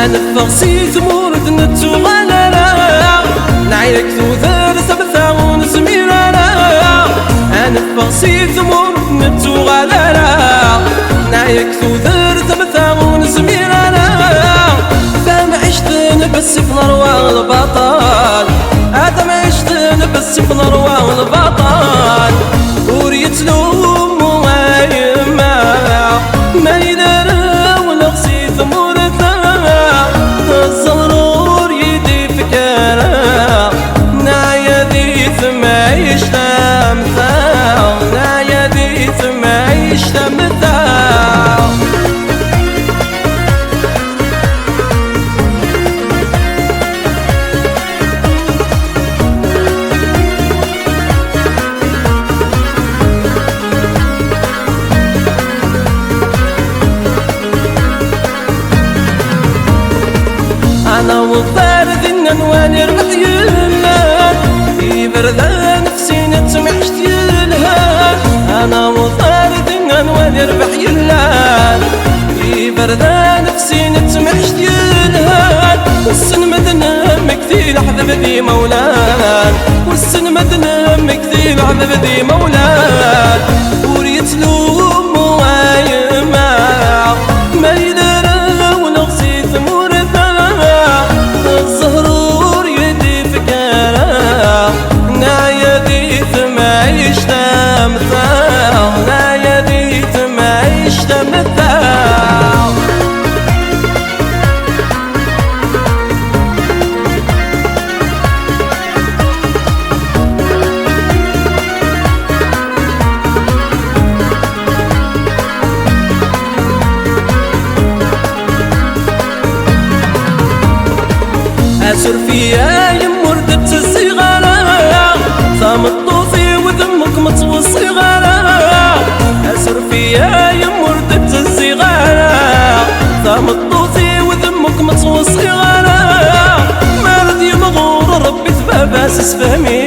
نفغ سي ثمورد نتو غلالا نعيك ثوثر ثبثا ونزميرالا نفغ سي ثمورد نتو غلالا نعيك ثوثر ثبثا ونزميرالا فما عشت نبس في نروى البطل هذا ما عشت نبس في نروى البطل وريت لهم وما ما يدار ولا غسي ثمورتها الزرور يدي فكرة نعيا دي ثم عيشتا مثال نعيا دي ثم عيشتا مثال أنا وفارد النوان يربح يلها في بردان نفسي نتمعشت يلها أنا وفارد النوان يربح يلها في بردان نفسي نتمعشت يلها والسن مدنم كثير عذب ذي مولان والسن مدنم كثير عذب ذي مولان وريت لوم وايما ما يدرى ونغسي ثمور الزهرور يدي فكرة نعيا دي ثم عيشتا مثال نعيا دي ثم عيشتا مثال أسر فيا يمر دبت الصغارة ثام الطوفي وذمك مطوى الصغارة أسر فيا يمر دبت الصغارة ثام الطوفي وذمك مطوى الصغارة ما رد يمغور ربي ثباباس اسفهمي